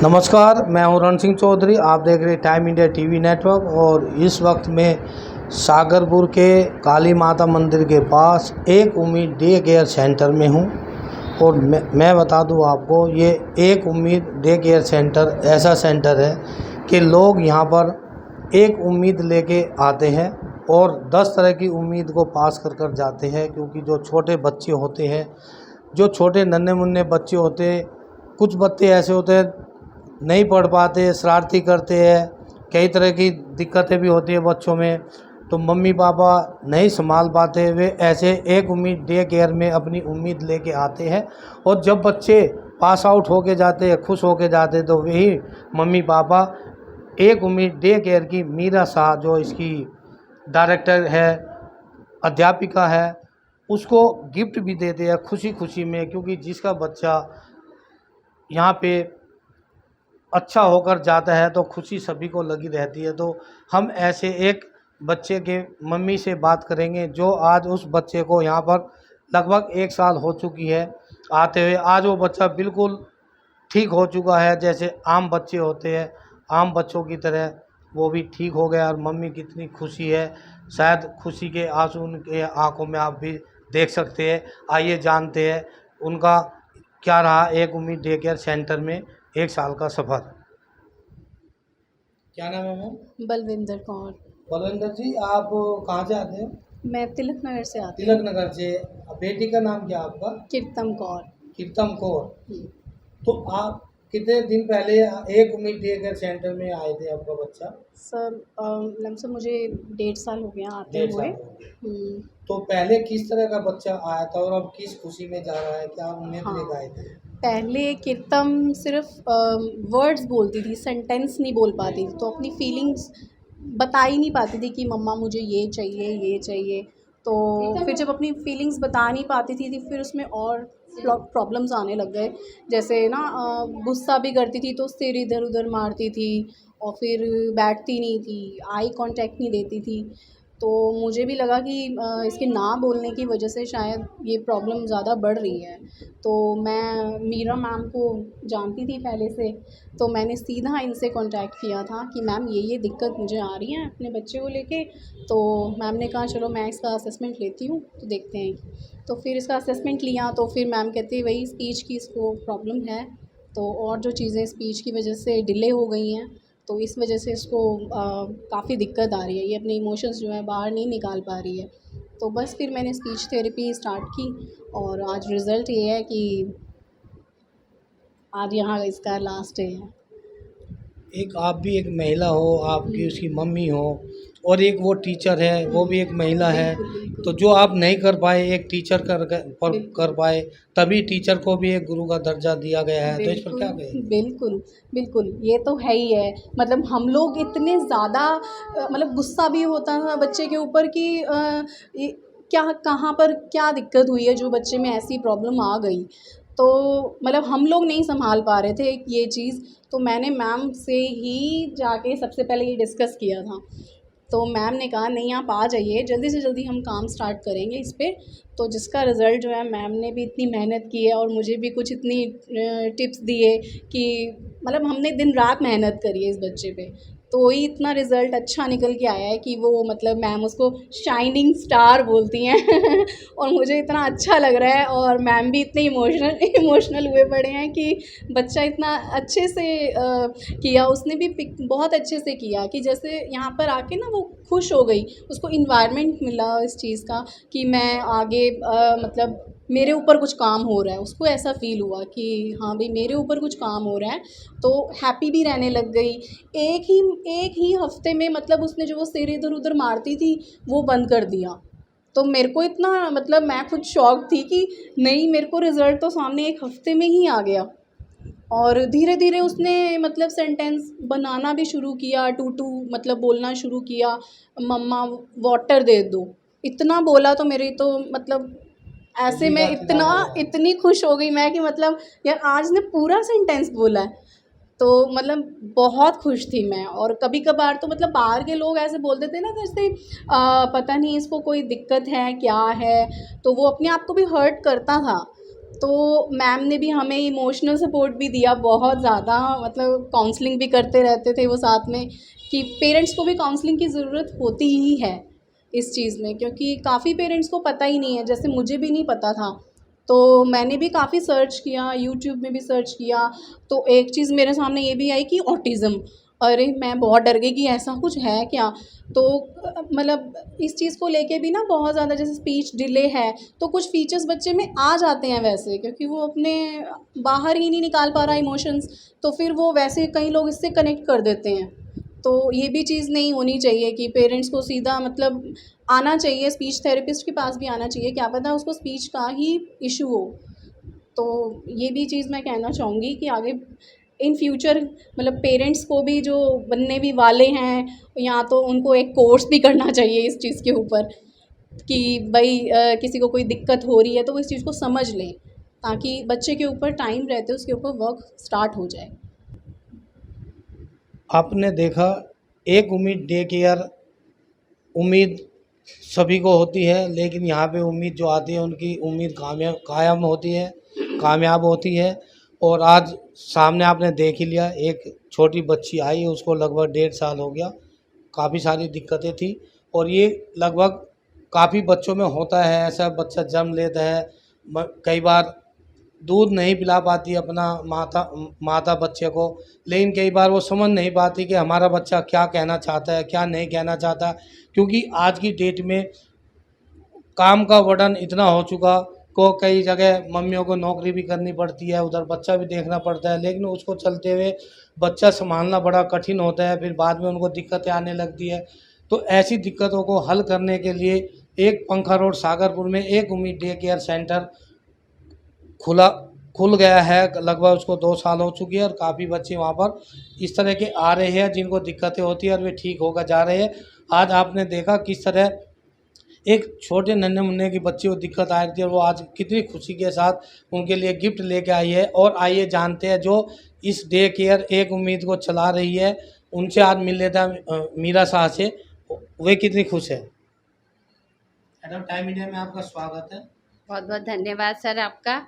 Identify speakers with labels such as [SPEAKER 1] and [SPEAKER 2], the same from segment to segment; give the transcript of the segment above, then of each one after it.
[SPEAKER 1] नमस्कार, मैं हूं रण सिंह चौधरी। आप देख रहे हैं टाइम इंडिया टीवी नेटवर्क। और इस वक्त मैं सागरपुर के काली माता मंदिर के पास एक उम्मीद डे केयर सेंटर में हूं। और मैं बता दूं आपको, ये एक उम्मीद डे केयर सेंटर ऐसा सेंटर है कि लोग यहां पर एक उम्मीद लेके आते हैं और 10 तरह की उम्मीद को पास कर जाते हैं। क्योंकि जो छोटे बच्चे होते हैं, जो छोटे नन्हे मुन्ने बच्चे होते हैं, कुछ बच्चे ऐसे होते हैं नहीं पढ़ पाते, शरारती करते हैं, कई तरह की दिक्कतें भी होती है बच्चों में, तो मम्मी पापा नहीं संभाल पाते। वे ऐसे एक उम्मीद डे केयर में अपनी उम्मीद लेके आते हैं। और जब बच्चे पास आउट होके जाते हैं, खुश होके जाते हैं, तो वही मम्मी पापा एक उम्मीद डे केयर की मीरा शाह, जो इसकी डायरेक्टर है, अध्यापिका है, उसको गिफ्ट भी देते हैं खुशी खुशी में। क्योंकि जिसका बच्चा यहाँ पे अच्छा होकर जाता है तो खुशी सभी को लगी रहती है। तो हम ऐसे एक बच्चे के मम्मी से बात करेंगे, जो आज उस बच्चे को यहाँ पर लगभग 1 साल हो चुकी है आते हुए। आज वो बच्चा बिल्कुल ठीक हो चुका है, जैसे आम बच्चे होते हैं, आम बच्चों की तरह वो भी ठीक हो गया। और मम्मी कितनी खुशी है, शायद खुशी के आंसू उनके आंखों में आप भी देख सकते हैं। आइए जानते हैं उनका क्या रहा एक उम्मीद डे केयर सेंटर में 1 साल का सफ़र। क्या नाम है मैम?
[SPEAKER 2] बलविंदर कौर।
[SPEAKER 1] बलविंदर जी, आप कहाँ से आते हैं?
[SPEAKER 2] मैं तिलक नगर से आती
[SPEAKER 1] तिलक नगर से। बेटी का नाम क्या है आपका?
[SPEAKER 2] कीर्तम कौर।
[SPEAKER 1] कीर्तम कौर।
[SPEAKER 2] हम्म।
[SPEAKER 1] तो आप कितने दिन पहले एक उम्मीद डे केयर सेंटर में आए थे आपका बच्चा?
[SPEAKER 2] सर लमसम मुझे 1.5 साल हो गया आते
[SPEAKER 1] 1.5
[SPEAKER 2] हुए।
[SPEAKER 1] साल हो गए। तो पहले किस तरह का बच्चा आया था और अब किस खुशी में जा रहा है, क्या उम्मीद
[SPEAKER 2] हाँ,
[SPEAKER 1] लेकर आए थे?
[SPEAKER 2] पहले कीर्तम सिर्फ वर्ड्स बोलती थी, सेंटेंस नहीं बोल पाती थी, तो अपनी फीलिंग्स बता ही नहीं पाती थी कि मम्मा मुझे ये चाहिए ये चाहिए। तो फिर जब अपनी फीलिंग्स बता नहीं पाती थी फिर उसमें और प्रॉब्लम्स आने लग गए। जैसे ना गुस्सा भी करती थी तो सिर इधर उधर मारती थी और फिर बैठती नहीं थी, आई कांटेक्ट नहीं देती थी। तो मुझे भी लगा कि इसके ना बोलने की वजह से शायद ये प्रॉब्लम ज़्यादा बढ़ रही है। तो मैं मीरा मैम को जानती थी पहले से, तो मैंने सीधा इनसे कांटेक्ट किया था कि मैम ये दिक्कत मुझे आ रही है अपने बच्चे को लेके। तो मैम ने कहा चलो मैं इसका असेसमेंट लेती हूँ तो देखते हैं। तो फिर इसका असेसमेंट लिया तो फिर मैम कहती वही स्पीच की इसको प्रॉब्लम है, तो और जो चीज़ें स्पीच की वजह से डिले हो गई हैं, तो इस वजह से इसको काफ़ी दिक्कत आ रही है, ये अपने इमोशंस जो है बाहर नहीं निकाल पा रही है। तो बस फिर मैंने स्पीच थेरेपी स्टार्ट की और आज रिज़ल्ट ये है कि आज यहाँ इसका लास्ट डे है।
[SPEAKER 1] एक आप भी एक महिला हो, आपकी उसकी मम्मी हो, और एक वो टीचर है, वो भी एक महिला है।
[SPEAKER 2] बिल्कुल
[SPEAKER 1] तो जो आप नहीं कर पाए, एक टीचर
[SPEAKER 2] बिल्कुल
[SPEAKER 1] कर पाए, तभी टीचर को भी एक गुरु का दर्जा दिया गया है। तो इस पर क्या
[SPEAKER 2] बिल्कुल
[SPEAKER 1] कहेंगे?
[SPEAKER 2] बिल्कुल बिल्कुल, ये तो है ही है। मतलब हम लोग इतने ज़्यादा मतलब गुस्सा भी होता था बच्चे के ऊपर कि ये क्या कहाँ पर क्या दिक्कत हुई है जो बच्चे में ऐसी प्रॉब्लम आ गई। तो मतलब हम लोग नहीं संभाल पा रहे थे ये चीज़। तो मैंने मैम से ही जाके सबसे पहले ये डिस्कस किया था। तो मैम ने कहा नहीं आप आ जाइए, जल्दी से जल्दी हम काम स्टार्ट करेंगे इस पे। तो जिसका रिज़ल्ट जो है, मैम ने भी इतनी मेहनत की है और मुझे भी कुछ इतनी टिप्स दिए कि मतलब हमने दिन रात मेहनत करी है इस बच्चे पे। तो वही इतना रिज़ल्ट अच्छा निकल के आया है कि वो मतलब मैम उसको शाइनिंग स्टार बोलती हैं और मुझे इतना अच्छा लग रहा है। और मैम भी इतने इमोशनल हुए पड़े हैं कि बच्चा इतना अच्छे से किया, उसने भी बहुत अच्छे से किया कि जैसे यहाँ पर आके ना वो खुश हो गई, उसको इन्वायरमेंट मिला इस चीज़ का कि मैं आगे मतलब मेरे ऊपर कुछ काम हो रहा है। उसको ऐसा फ़ील हुआ कि हाँ भाई मेरे ऊपर कुछ काम हो रहा है, तो हैप्पी भी रहने लग गई। एक ही हफ्ते में मतलब उसने जो वो सिर इधर उधर मारती थी वो बंद कर दिया। तो मेरे को इतना मतलब मैं खुद शॉक थी कि नहीं, मेरे को रिज़ल्ट तो सामने 1 हफ्ते में ही आ गया। और धीरे धीरे उसने मतलब सेंटेंस बनाना भी शुरू किया, टू टू मतलब बोलना शुरू किया, मम्मा वाटर दे दो, इतना बोला तो मेरी तो मतलब ऐसे में इतनी खुश हो गई मैं कि मतलब यार आज ने पूरा सेंटेंस बोला है। तो मतलब बहुत खुश थी मैं। और कभी कभार तो मतलब बाहर के लोग ऐसे बोलते थे ना, जैसे पता नहीं इसको कोई दिक्कत है क्या है, तो वो अपने आप को भी हर्ट करता था। तो मैम ने भी हमें इमोशनल सपोर्ट भी दिया बहुत ज़्यादा, मतलब काउंसलिंग भी करते रहते थे वो साथ में, कि पेरेंट्स को भी काउंसलिंग की ज़रूरत होती ही है इस चीज़ में, क्योंकि काफ़ी पेरेंट्स को पता ही नहीं है, जैसे मुझे भी नहीं पता था। तो मैंने भी काफ़ी सर्च किया, यूट्यूब में भी सर्च किया, तो एक चीज़ मेरे सामने ये भी आई कि ऑटिज़्म। अरे! मैं बहुत डर गई कि ऐसा कुछ है क्या? तो मतलब इस चीज़ को लेके भी ना बहुत ज़्यादा, जैसे स्पीच डिले है, तो कुछ फीचर्स बच्चे में आ जाते हैं वैसे, क्योंकि वो अपने बाहर ही नहीं निकाल पा रहा इमोशंस, तो फिर वो वैसे कई लोग इससे कनेक्ट कर देते हैं। तो ये भी चीज़ नहीं होनी चाहिए कि पेरेंट्स को सीधा मतलब आना चाहिए, स्पीच थेरेपिस्ट के पास भी आना चाहिए, क्या पता उसको स्पीच का ही इशू हो। तो ये भी चीज़ मैं कहना चाहूँगी कि आगे इन फ्यूचर मतलब पेरेंट्स को भी जो बनने भी वाले हैं, या तो उनको एक कोर्स भी करना चाहिए इस चीज़ के ऊपर, कि भाई किसी को कोई दिक्कत हो रही है तो वो इस चीज़ को समझ लें, ताकि बच्चे के ऊपर टाइम रहते उसके ऊपर वर्क स्टार्ट हो जाए।
[SPEAKER 1] आपने देखा, एक उम्मीद डे केयर, उम्मीद सभी को होती है, लेकिन यहाँ पे उम्मीद जो आती है उनकी उम्मीद कायम होती है, कामयाब होती है। और आज सामने आपने देख ही लिया, एक छोटी बच्ची आई है, उसको लगभग 1.5 साल हो गया। काफ़ी सारी दिक्कतें थी, और ये लगभग काफ़ी बच्चों में होता है ऐसा। बच्चा जन्म लेता है, कई बार दूध नहीं पिला पाती अपना माता बच्चे को, लेकिन कई बार वो समझ नहीं पाती कि हमारा बच्चा क्या कहना चाहता है, क्या नहीं कहना चाहता। क्योंकि आज की डेट में काम का बर्डन इतना हो चुका को कई जगह मम्मियों को नौकरी भी करनी पड़ती है, उधर बच्चा भी देखना पड़ता है, लेकिन उसको चलते हुए बच्चा संभालना बड़ा कठिन होता है। फिर बाद में उनको दिक्कतें आने लगती है। तो ऐसी दिक्कतों को हल करने के लिए एक पंखा रोड सागरपुर में एक उम्मीद डे केयर सेंटर खुला खुल गया है। लगभग उसको 2 साल हो चुकी है, और काफ़ी बच्चे वहाँ पर इस तरह के आ रहे हैं जिनको दिक्कतें होती है, और वे ठीक होकर जा रहे हैं। आज आपने देखा किस तरह एक छोटे नन्हे मुन्ने की बच्ची को दिक्कत आ रही थी, और वो आज कितनी खुशी के साथ उनके लिए गिफ्ट लेके आई है। और आइए जानते हैं जो इस डे केयर एक उम्मीद को चला रही है, उनसे आज मिल लेता है मीरा शाह से, वे कितनी खुश है। मैडम, टाइम इंडिया में आपका स्वागत है।
[SPEAKER 3] बहुत बहुत धन्यवाद सर आपका।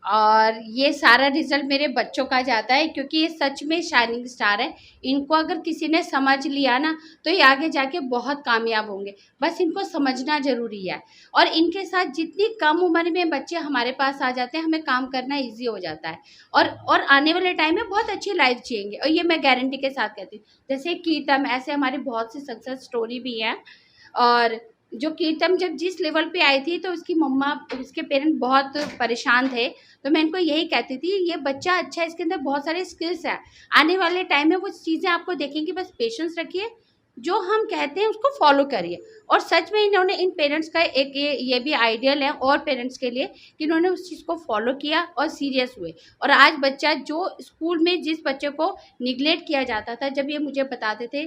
[SPEAKER 3] और ये सारा रिजल्ट मेरे बच्चों का जाता है, क्योंकि ये सच में शाइनिंग स्टार है। इनको अगर किसी ने समझ लिया ना, तो ये आगे जाके बहुत कामयाब होंगे। बस इनको समझना ज़रूरी है। और इनके साथ जितनी कम उम्र में बच्चे हमारे पास आ जाते हैं, हमें काम करना ईजी हो जाता है, और आने वाले टाइम में बहुत अच्छी लाइफ जिएंगे। और ये मैं गारंटी के साथ कहती हूँ। जैसे कीर्तम, ऐसे हमारी बहुत सी सक्सेस स्टोरी भी है। और जो कीर्तन जब जिस लेवल पे आई थी, तो उसकी मम्मा, उसके पेरेंट बहुत परेशान थे। तो मैं इनको यही कहती थी, ये बच्चा अच्छा है, इसके अंदर बहुत सारे स्किल्स हैं, आने वाले टाइम में वो चीज़ें आपको देखेंगे। बस पेशेंस रखिए, जो हम कहते हैं उसको फॉलो करिए। और सच में इन्होंने, इन पेरेंट्स का एक ये भी आइडियल है और पेरेंट्स के लिए, कि इन्होंने उस चीज़ को फॉलो किया और सीरियस हुए। और आज बच्चा, जो स्कूल में जिस बच्चे को निगलेक्ट किया जाता था, जब ये मुझे बताते थे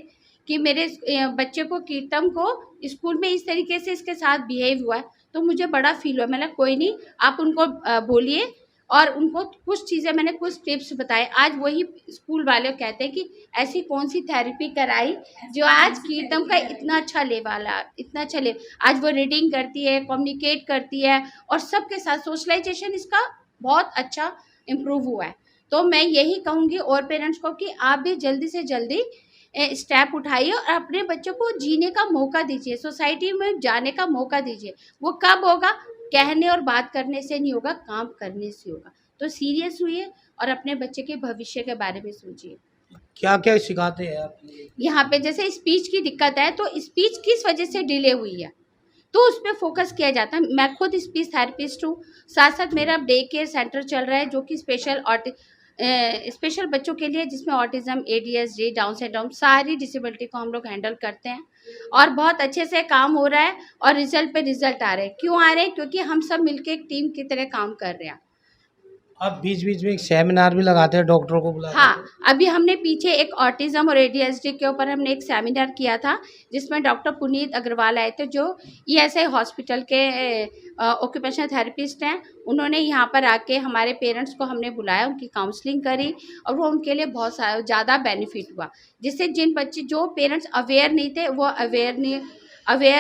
[SPEAKER 3] कि मेरे बच्चे को, कीर्तन को, स्कूल में इस तरीके से इसके साथ बिहेव हुआ है, तो मुझे बड़ा फील हुआ। मैंने कोई नहीं, आप उनको बोलिए। और उनको कुछ चीज़ें, मैंने कुछ टिप्स बताए। आज वही स्कूल वाले कहते हैं कि ऐसी कौन सी थेरेपी कराई जो आज कीर्तन का इतना अच्छा लेवल है, इतना अच्छा ले। आज वो रीडिंग करती है, कम्युनिकेट करती है, और सबके साथ सोशलाइजेशन इसका बहुत अच्छा इम्प्रूव हुआ है। तो मैं यही कहूँगी और पेरेंट्स को कि आप भी जल्दी से जल्दी स्टेप उठाइए और अपने बच्चों को जीने का मौका दीजिए, सोसाइटी में जाने का मौका दीजिए। वो कब होगा? कहने और बात करने से नहीं होगा, काम करने से होगा। तो सीरियस हुइए और अपने बच्चे के भविष्य के बारे में सोचिए।
[SPEAKER 1] क्या क्या सिखाते हैं आप?
[SPEAKER 3] यहाँ पे जैसे स्पीच की दिक्कत है, तो स्पीच किस वजह से डिले हुई है, तो उस पर फोकस किया जाता है। मैं खुद स्पीच थेरेपिस्ट हूँ, साथ साथ मेरा डे केयर सेंटर चल रहा है, जो कि स्पेशल बच्चों के लिए, जिसमें ऑटिज्म, ADHD, डाउन सिंड्रोम, सारी डिसेबिलिटी को हम लोग हैंडल करते हैं। और बहुत अच्छे से काम हो रहा है, और रिजल्ट पे रिजल्ट आ रहे हैं। क्यों आ रहे हैं? क्योंकि हम सब मिलके एक टीम की तरह काम कर रहे हैं।
[SPEAKER 1] आप बीच बीच में एक सेमिनार भी लगाते हैं, डॉक्टरों को बुलाते हैं?
[SPEAKER 3] हाँ, अभी हमने पीछे एक ऑटिज्म और ADHD के ऊपर हमने एक सेमिनार किया था, जिसमें डॉक्टर पुनीत अग्रवाल आए थे, जो ESI हॉस्पिटल के ऑक्यूपेशनल थेरेपिस्ट हैं। उन्होंने यहाँ पर आके हमारे पेरेंट्स को हमने बुलाया, उनकी काउंसलिंग करी, और वो उनके लिए बहुत ज़्यादा बेनिफिट हुआ। जिससे जिन बच्चे, जो पेरेंट्स अवेयर नहीं थे, वो अवेयर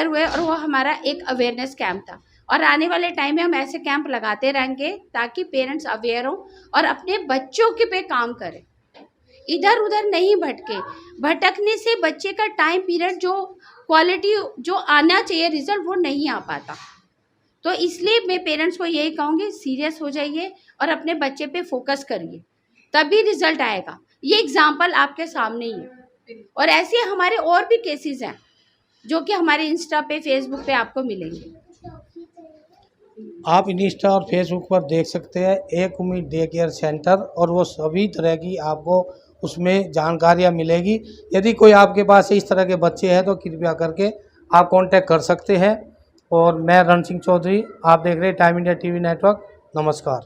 [SPEAKER 3] हुए, और वो हमारा एक अवेयरनेस कैंप था। और आने वाले टाइम में हम ऐसे कैंप लगाते रहेंगे ताकि पेरेंट्स अवेयर हों और अपने बच्चों के पे काम करें, इधर उधर नहीं भटके। भटकने से बच्चे का टाइम पीरियड जो क्वालिटी जो आना चाहिए रिजल्ट वो नहीं आ पाता। तो इसलिए मैं पेरेंट्स को यही कहूँगी, सीरियस हो जाइए और अपने बच्चे पे फोकस करिए, तभी रिजल्ट आएगा। ये एग्जाम्पल आपके सामने ही है और ऐसे हमारे और भी केसेस हैं जो कि हमारे इंस्टा पे फेसबुक पे आपको मिलेंगे।
[SPEAKER 1] आप इंस्टा और फेसबुक पर देख सकते हैं एक उम्मीद डे केयर सेंटर, और वो सभी तरह की आपको उसमें जानकारियाँ मिलेगी। यदि कोई आपके पास इस तरह के बच्चे हैं तो कृपया करके आप कांटेक्ट कर सकते हैं। और मैं रण सिंह चौधरी, आप देख रहे हैं टाइम इंडिया टीवी नेटवर्क। नमस्कार।